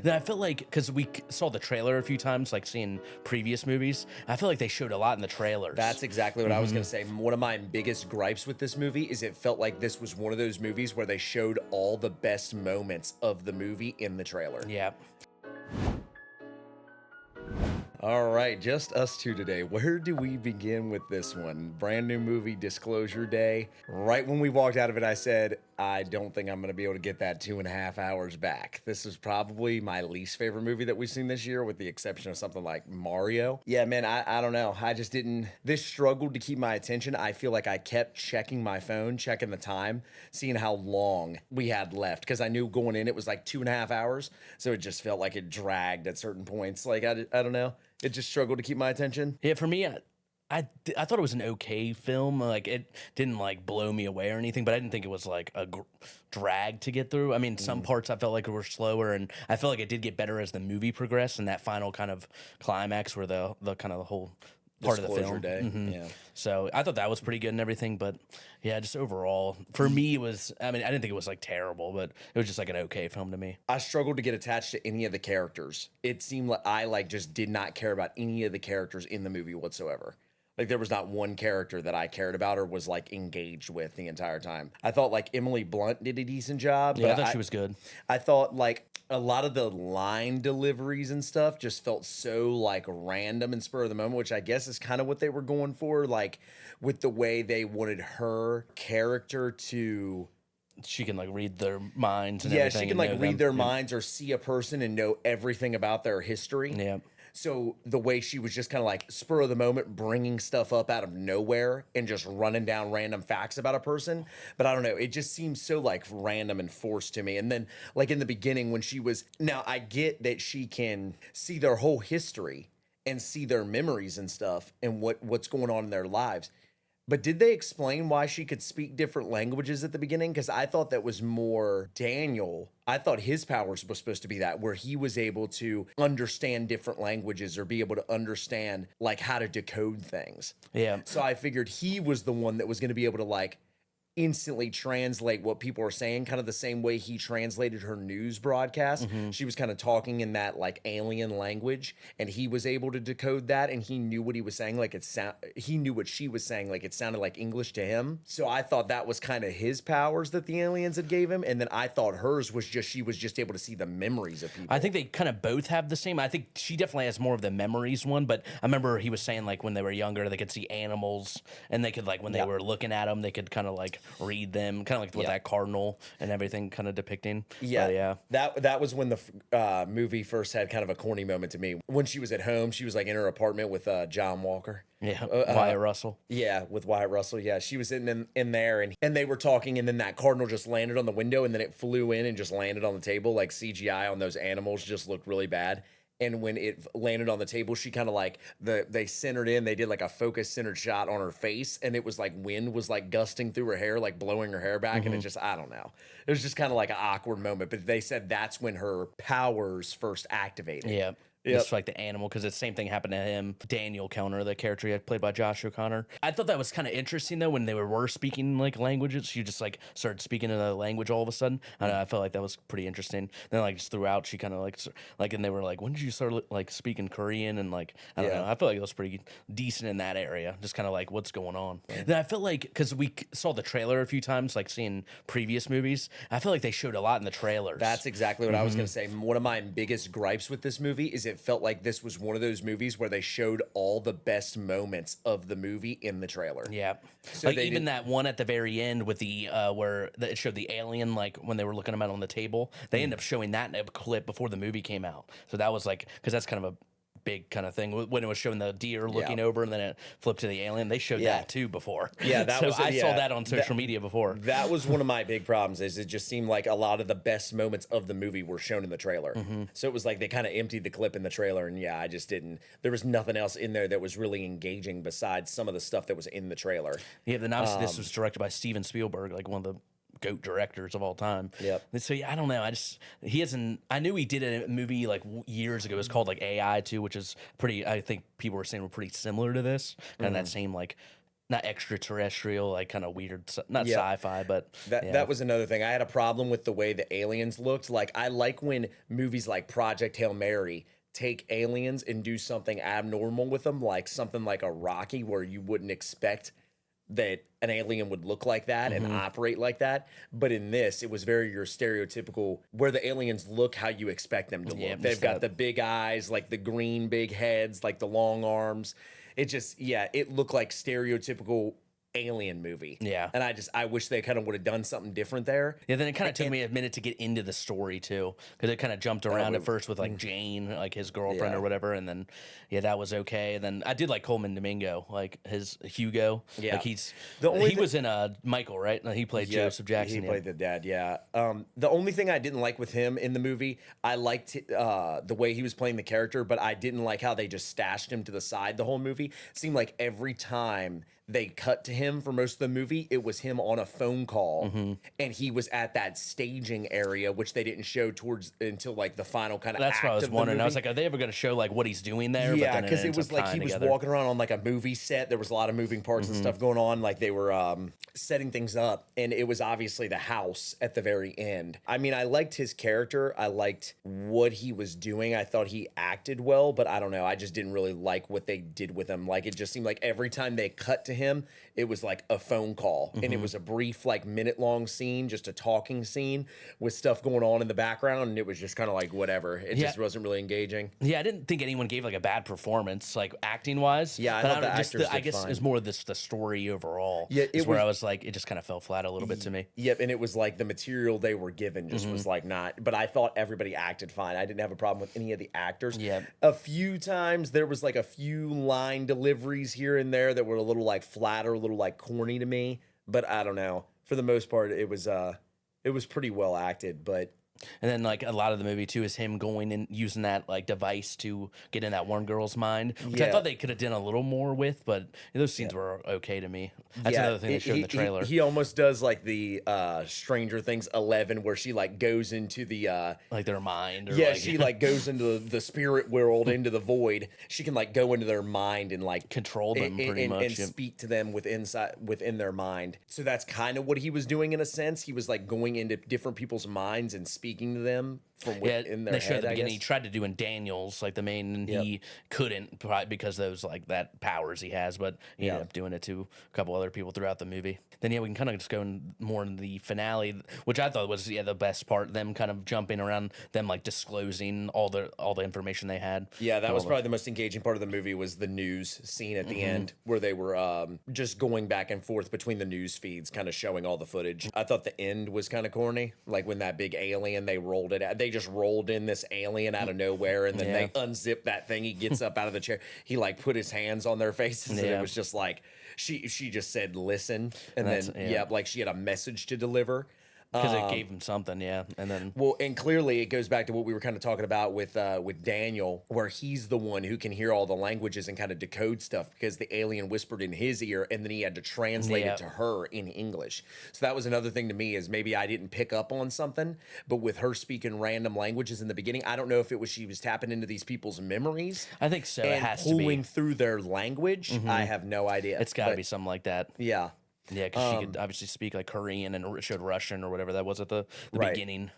Then I feel like because saw the trailer a few times, like seeing previous movies, I feel like they showed a lot in the trailers. That's exactly what I was going to say. One of my biggest gripes with this movie is it felt like this was one of those movies where they showed all the best moments of the movie in the trailer. Yeah. All right, just us two today. Where do we begin with this one? Brand new movie, Disclosure Day. Right when we walked out of it, I said, I don't think I'm going to be able to get that 2.5 hours back. This is probably my least favorite movie that we've seen this year, with the exception of something like Mario. Yeah, man, I don't know. I just didn't. This struggled to keep my attention. I feel like I kept checking my phone, checking the time, seeing how long we had left, because I knew going in it was like 2.5 hours. So it just felt like it dragged at certain points. Like, I don't know. It just struggled to keep my attention. Yeah, for me, I thought it was an okay film. Like, it didn't like blow me away or anything, but I didn't think it was like a drag to get through. I mean, some parts I felt like were slower, and I felt like it did get better as the movie progressed, and that final kind of climax where the kind of the whole part of the film. Day. Yeah. So I thought that was pretty good and everything, but yeah, just overall for me it was. I mean, I didn't think it was like terrible, but it was just like an okay film to me. I struggled to get attached to any of the characters. It seemed like I just did not care about any of the characters in the movie whatsoever. Like, there was not one character that I cared about or was like engaged with the entire time. I thought like Emily Blunt did a decent job. Yeah, but I thought she was good. I thought like a lot of the line deliveries and stuff just felt so like random and spur of the moment, which I guess is kind of what they were going for, like with the way they wanted her character to. She can like read their minds and Yeah, everything. she can like read their minds or see a person and know everything about their history. Yeah. So the way she was just kind of like spur of the moment, bringing stuff up out of nowhere and just running down random facts about a person. But I don't know, it just seems so like random and forced to me. And then like in the beginning when she was, now I get that she can see their whole history and see their memories and stuff and what's going on in their lives. But did they explain why she could speak different languages at the beginning? Because I thought that was more Daniel. I thought his powers was supposed to be that, where he was able to understand different languages or be able to understand like how to decode things. Yeah. So I figured he was the one that was going to be able to like instantly translate what people are saying, kind of the same way he translated her news broadcast. She was kind of talking in that like alien language, and he was able to decode that, and he knew what he was saying. Like he knew what she was saying. Like it sounded like English to him. So I thought that was kind of his powers that the aliens had gave him, and then I thought hers was just she was just able to see the memories of people. I think they kind of both have the same. I think she definitely has more of the memories one, but I remember he was saying like when they were younger, they could see animals, and they could like when they were looking at them, they could kind of like read them, kind of like with that cardinal and everything kind of depicting. Yeah, but yeah. That was when the movie first had kind of a corny moment to me. When she was at home, she was like in her apartment with John Walker. Yeah, Wyatt Russell. Yeah, with Wyatt Russell. Yeah, she was in there, and they were talking, and then that cardinal just landed on the window, and then it flew in and just landed on the table. Like CGI on those animals just looked really bad. And when it landed on the table, she kind of like they centered in. They did like a focus centered shot on her face, and it was like wind was like gusting through her hair, like blowing her hair back. And it just, I don't know, it was just kind of like an awkward moment. But they said that's when her powers first activated. Yeah. Just like the animal, because the same thing happened to him. Daniel Kellner, the character he had played by Josh O'Connor. I thought that was kind of interesting, though, when they were speaking like languages. She just like started speaking another language all of a sudden. I felt like that was pretty interesting. Then like just throughout, she kind of like, and they were like, when did you start like speaking Korean? And like, I don't know. I felt like it was pretty decent in that area. Just kind of like what's going on. Then I felt like, because we saw the trailer a few times, like seeing previous movies, I feel like they showed a lot in the trailers. That's exactly what I was going to say. One of my biggest gripes with this movie is it felt like this was one of those movies where they showed all the best moments of the movie in the trailer. Yeah. So like even that one at the very end with the where it showed the alien, like when they were looking at on the table, they ended up showing that in a clip before the movie came out. So that was like, because that's kind of a big kind of thing when it was showing the deer looking over and then it flipped to the alien. They showed that too before. Yeah, that was. I saw that on social media before. That was one of my big problems. Is it just seemed like a lot of the best moments of the movie were shown in the trailer. So it was like they kind of emptied the clip in the trailer, and I just didn't. There was nothing else in there that was really engaging besides some of the stuff that was in the trailer. Yeah, then obviously this was directed by Steven Spielberg, like one of the GOAT directors of all time. Yep. And so I don't know. He hasn't. I knew he did a movie like years ago. It was called like AI too, which is pretty. I think people were saying were pretty similar to this, and that same like not extraterrestrial, like kind of weird, not Yep. sci-fi, but That yeah. that was another thing. I had a problem with the way the aliens looked. Like I like when movies like Project Hail Mary take aliens and do something abnormal with them, like something like a Rocky where you wouldn't expect that an alien would look like that and operate like that. But in this, it was very your stereotypical where the aliens look how you expect them to Yeah, look. They've just got that. the big eyes, like the green big heads, like the long arms. It just, yeah, it looked like stereotypical alien movie. Yeah. And I wish they kind of would have done something different there. Yeah, then it kind of took me a minute to get into the story too, because it kind of jumped around at first with like Jane, like his girlfriend Yeah. or whatever, and then yeah, that was okay. And then I did like Coleman Domingo, like his Hugo. Yeah. Like he's The only he was in Michael, right? He played Yep, Joseph Jackson. He Yeah. played the dad, yeah. The only thing I didn't like with him in the movie, I liked the way he was playing the character, but I didn't like how they just stashed him to the side the whole movie. It seemed like every time they cut to him for most of the movie, it was him on a phone call, and he was at that staging area, which they didn't show towards until like the final kind of. That's what I was of the wondering. I was movie. like, are they ever going to show like what he's doing there? But Yeah, then because it ends was up like he tying was together. walking around on like a movie set. There was a lot of moving parts and stuff going on. Like they were setting things up, and it was obviously the house at the very end. I mean, I liked his character. I liked what he was doing. I thought he acted well, but I don't know. I just didn't really like what they did with him. Like it just seemed like every time they cut to him, it was like a phone call, and it was a brief, like minute-long scene, just a talking scene with stuff going on in the background, and it was just kind of like whatever. It just wasn't really engaging. Yeah, I didn't think anyone gave like a bad performance, like acting wise. Yeah, I But thought the just actors I did guess fine. it's more this the story overall. Yeah, is it where was- I was like, it just kind of fell flat a little bit to me. Yep, and it was like the material they were given just was like not. But I thought everybody acted fine. I didn't have a problem with any of the actors. Yep. A few times there was like a few line deliveries here and there that were a little like flatter, a little like corny to me. But I don't know. For the most part, it was pretty well acted. But And then like a lot of the movie too is him going and using that like device to get in that one girl's mind, which I Yeah. thought they could have done a little more with, but those scenes were okay to me. That's another thing they showed in the trailer. He almost does like the Stranger Things 11, where she like goes into the like their mind. Or yeah, like, she like goes into the spirit world, into the void. She can like go into their mind and like Control them pretty much, and yep. speak to them within their mind. So that's kind of what he was doing in a sense. He was like going into different people's minds and speaking to them from Yeah, within their they showed head. at the I beginning. He guess. tried to do in Daniels, like the main, and he couldn't probably because those like that powers he has. But he ended up doing it to a couple other people throughout the movie. Then yeah, we can kind of just go more in the finale, which I thought was the best part. Them kind of jumping around, them like disclosing all the information they had. Yeah, that was All the- probably the most engaging part of the movie was the news scene at the end where they were just going back and forth between the news feeds, kind of showing all the footage. I thought the end was kind of corny, like when that big alien they rolled it out. They just rolled in this alien out of nowhere, and then they unzip that thing. He gets up out of the chair. He like put his hands on their faces, and it Yeah. was just like she just said listen, and That's- then yeah. like she had a message to deliver. because it gave him something, yeah. And then Well, and clearly it goes back to what we were kind of talking about with Daniel, where he's the one who can hear all the languages and kind of decode stuff because the alien whispered in his ear, and then he had to translate Yeah. it to her in English. So that was another thing to me is maybe I didn't pick up on something, but with her speaking random languages in the beginning, I don't know if it was she was tapping into these people's memories I think so. It and has to pulling be. through their language. I have no idea. It's got to But be something like that. yeah. Yeah, because she could obviously speak like Korean and showed Russian or whatever that was at the Right. beginning.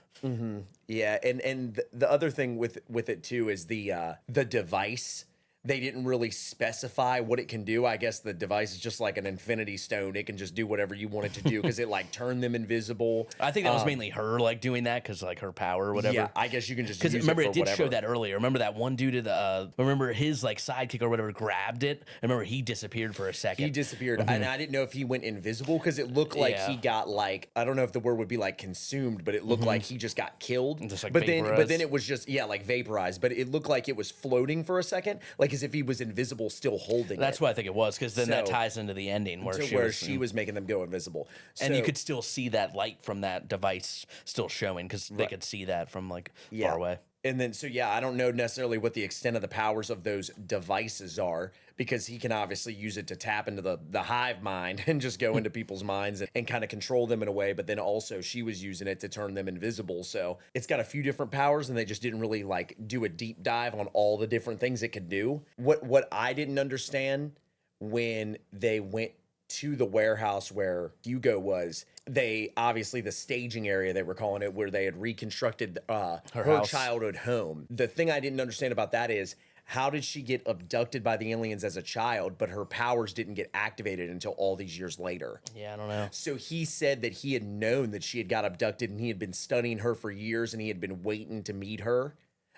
Yeah, and the other thing with it too is the device. They didn't really specify what it can do. I guess the device is just like an infinity stone. It can just do whatever you want it to do because it like turned them invisible. I think that was mainly her like doing that because like her power or whatever. Yeah, I guess you can just Because use remember, it it for did whatever. show that earlier. Remember that one dude at the. Remember his like sidekick or whatever grabbed it. I remember he disappeared for a second. He disappeared, and I didn't know if he went invisible because it looked like Yeah. he got like I don't know if the word would be like consumed, but it looked like he just got killed. Just, like, but vaporized. then it was just like vaporized, but it looked like it was floating for a second, like as if he was invisible, still holding. That's it, what I think it was because then that So- ties into the ending where to she where was. she was making them go invisible, and you So- could still see that light from that device still showing because they could see that from like far away. And then, so yeah, I don't know necessarily what the extent of the powers of those devices are because he can obviously use it to tap into the hive mind and just go into people's minds and kind of control them in a way. But then also, she was using it to turn them invisible. So it's got a few different powers, and they just didn't really like do a deep dive on all the different things it could do. What I didn't understand when they went to the warehouse where Hugo was, they obviously the staging area they were calling it, where they had reconstructed her house. childhood home. The thing I didn't understand about that is, how did she get abducted by the aliens as a child, but her powers didn't get activated until all these years later? Yeah, I don't know. So he said that he had known that she had got abducted and he had been studying her for years and he had been waiting to meet her,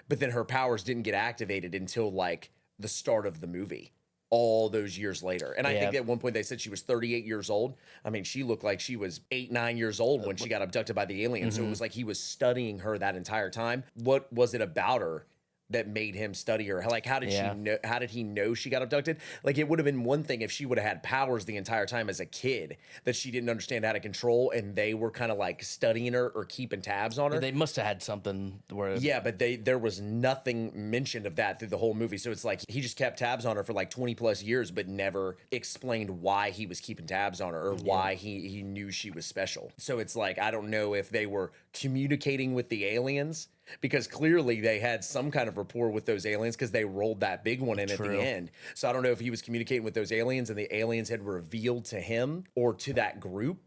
but then her powers didn't get activated until like the start of the movie, all those years later. And I think at one point they said she was 38 years old. I mean, she looked like she was 8, 9 years old when she got abducted by the aliens. So it was like he was studying her that entire time. What was it about her that made him study her? Like, how did she know? How did he know she got abducted? Like, it would have been one thing if she would have had powers the entire time as a kid that she didn't understand how to control, and they were kind of like studying her or keeping tabs on her. They must have had something where. Yeah, but there was nothing mentioned of that through the whole movie. So it's like he just kept tabs on her for like 20 plus years, but never explained why he was keeping tabs on her or why he knew she was special. So it's like, I don't know if they were communicating with the aliens, because clearly they had some kind of rapport with those aliens because they rolled that big one in at the end. So I don't know if he was communicating with those aliens and the aliens had revealed to him or to that group.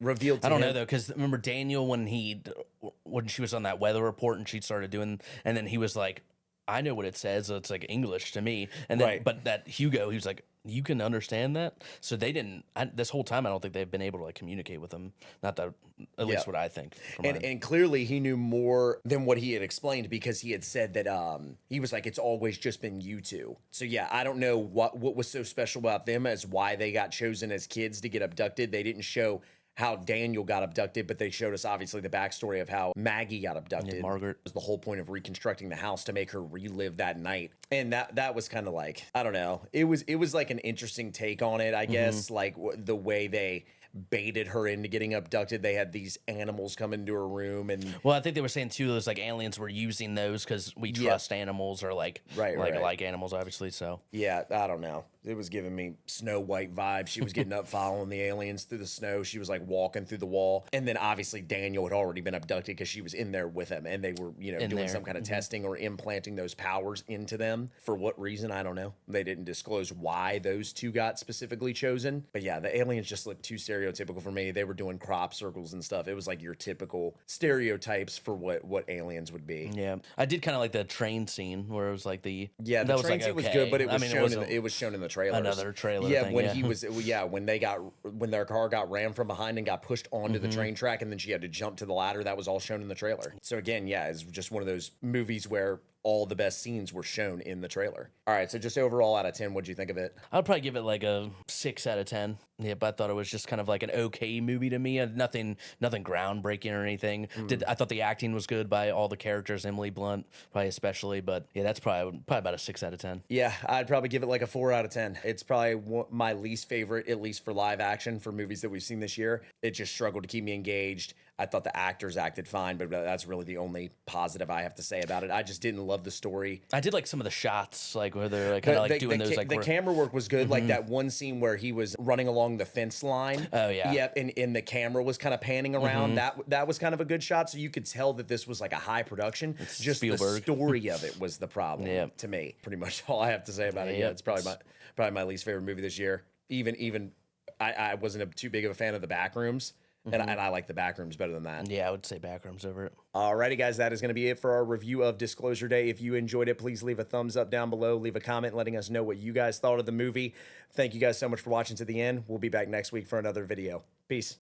Revealed to him. I don't know though, because remember Daniel when she was on that weather report and she started doing, and then he was like, I know what it says. So it's like English to me. And then, but that Hugo, he was like, you can understand that. So they didn't. This whole time, I don't think they've been able to like communicate with them. Not that, at least what I think. And clearly, he knew more than what he had explained because he had said that he was like, it's always just been you two. So yeah, I don't know what was so special about them as why they got chosen as kids to get abducted. They didn't show how Daniel got abducted, but they showed us obviously the backstory of how Maggie got abducted. Yeah, Margaret. It was the whole point of reconstructing the house to make her relive that night. And that was kind of like, I don't know. It was like an interesting take on it, I guess, like the way they baited her into getting abducted. They had these animals come into her room, and well, I think they were saying too, those like aliens were using those because we trust animals, or like like animals, obviously. So yeah, I don't know. It was giving me Snow White vibes. She was getting up following the aliens through the snow. She was like walking through the wall. And then obviously Daniel had already been abducted because she was in there with him. And they were, doing some kind of testing or implanting those powers into them. For what reason, I don't know. They didn't disclose why those two got specifically chosen. But yeah, the aliens just looked too stereotypical for me. They were doing crop circles and stuff. It was like your typical stereotypes for what aliens would be. Yeah. I did kind of like the train scene where it was like the train scene was good, but it was shown in the trailers. Another trailer. Yeah, thing, when he was when their car got rammed from behind and got pushed onto the train track, and then she had to jump to the ladder. That was all shown in the trailer. So again, it's just one of those movies where all the best scenes were shown in the trailer. All right, so just overall out of 10, what'd you think of it? I'd probably give it like a 6 out of 10. Yeah, but I thought it was just kind of like an okay movie to me. Nothing groundbreaking or anything. I thought the acting was good by all the characters, Emily Blunt probably especially. But yeah, that's probably about a 6 out of 10. Yeah, I'd probably give it like a 4 out of 10. It's probably my least favorite, at least for live action, for movies that we've seen this year. It just struggled to keep me engaged. I thought the actors acted fine, but that's really the only positive I have to say about it. I just didn't love the story. I did like some of the shots, like where they're like, kind of like doing those. Like the camera work was good, like that one scene where he was running along the fence line. Oh yeah, yep. And the camera was kind of panning around. That was kind of a good shot, so you could tell that this was like a high production. It's just Spielberg. The story of it was the problem to me. Pretty much all I have to say about it. Yeah, it's probably my least favorite movie this year. Even I wasn't too big of a fan of the Backrooms. And I like the Backrooms better than that. Yeah, I would say Backrooms over it. Alrighty, guys, that is going to be it for our review of Disclosure Day. If you enjoyed it, please leave a thumbs up down below. Leave a comment letting us know what you guys thought of the movie. Thank you guys so much for watching to the end. We'll be back next week for another video. Peace.